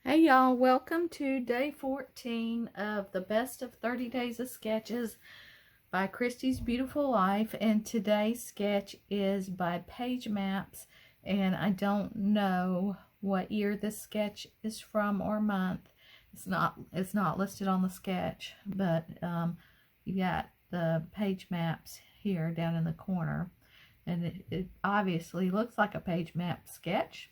Hey y'all, welcome to day 14 of the best of 30 days of sketches by Christy's Beautiful Life, and today's sketch is by Page Maps, and I don't know what year this sketch is from or month. It's not listed on the sketch, but you got the Page Maps here down in the corner, and it obviously looks like a Page Map sketch.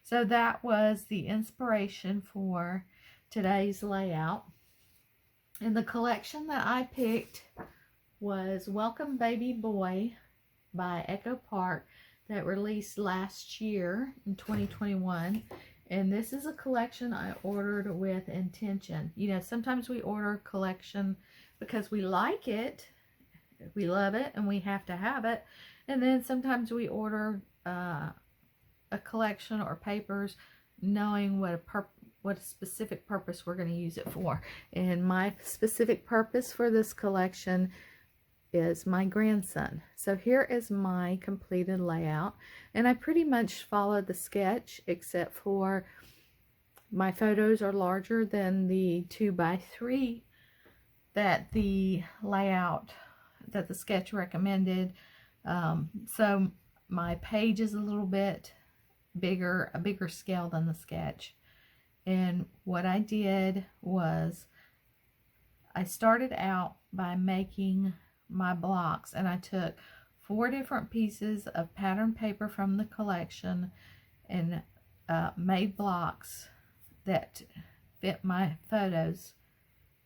So that was the inspiration for today's layout. And the collection that I picked was Welcome Baby Boy by Echo Park that released last year in 2021. And this is a collection I ordered with intention. You know, sometimes we order a collection because we like it, we love it, and we have to have it. And then sometimes we order a collection or papers knowing what a specific purpose we're going to use it for. And my specific purpose for this collection is my grandson. So here is my completed layout, and I pretty much followed the sketch, except for my photos are larger than the 2x3 that the layout that the sketch recommended. So my page is a little bit bigger, a bigger scale than the sketch. And what I did was I started out by making my blocks, and I took 4 different pieces of pattern paper from the collection and made blocks that fit my photos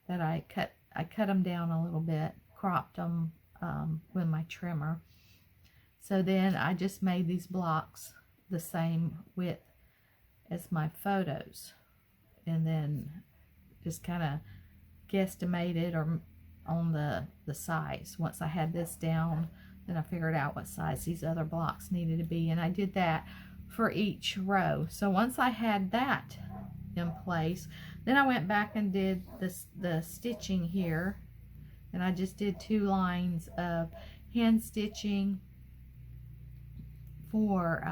that I cut them down a little bit, cropped them with my trimmer. So then I just made these blocks the same width as my photos, and then just kind of guesstimated or on the size. Once I had this down, then I figured out what size these other blocks needed to be, and I did that for each row. So once I had that in place, then I went back and did the stitching here, and I just did 2 lines of hand stitching for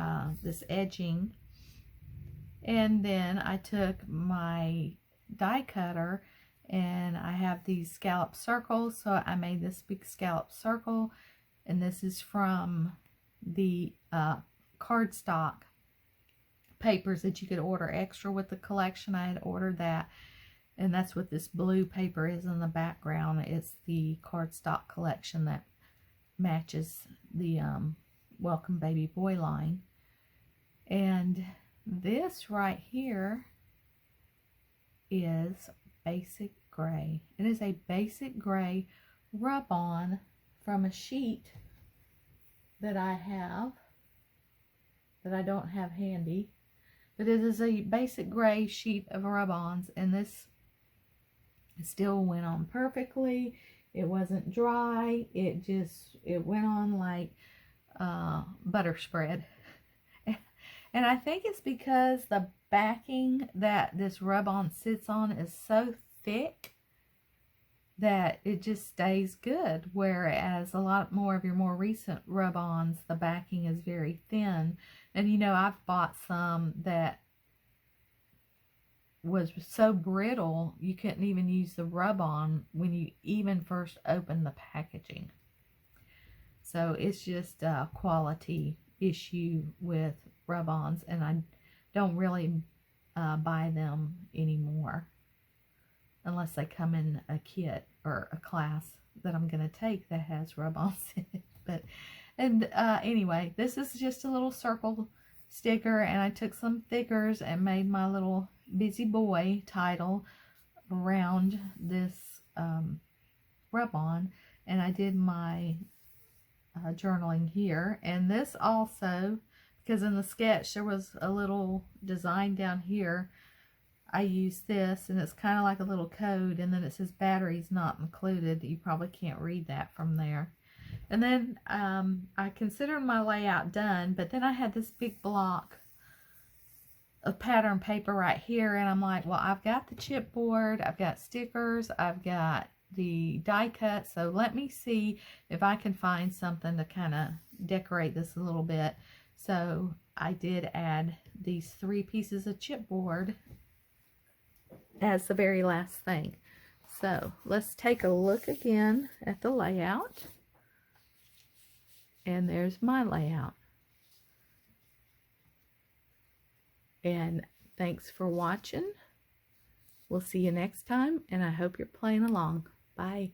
this edging. And then I took my die cutter, and I have these scallop circles, so I made this big scallop circle, and this is from the cardstock papers that you could order extra with the collection. I had ordered that, and that's what this blue paper is in the background. It's the cardstock collection that matches the Welcome Baby Boy line. And this right here is basic gray. It is a basic gray rub-on from a sheet that I have, that I don't have handy, but it is a basic gray sheet of rub-ons, and this still went on perfectly. It wasn't dry. It went on like butter spread. And I think it's because the backing that this rub-on sits on is so thick that it just stays good, whereas a lot more of your more recent rub-ons, the backing is very thin. And you know, I've bought some that was so brittle you couldn't even use the rub-on when you even first opened the packaging. So it's just a quality issue with rub-ons, and I don't really buy them anymore unless they come in a kit or a class that I'm going to take that has rub-ons in it. Anyway, this is just a little circle sticker, and I took some thickers and made my little Busy Boy title around this rub-on, and I did my journaling here. And this also, because in the sketch there was a little design down here, I used this, and it's kind of like a little code, and then it says batteries not included. You probably can't read that from there. And then I considered my layout done, but then I had this big block of pattern paper right here, and I'm like, well, I've got the chipboard, I've got stickers, I've got the die cut, so let me see if I can find something to kind of decorate this a little bit. So I did add these 3 pieces of chipboard as the very last thing. So let's take a look again at the layout. And there's my layout. And thanks for watching. We'll see you next time, and I hope you're playing along. Bye.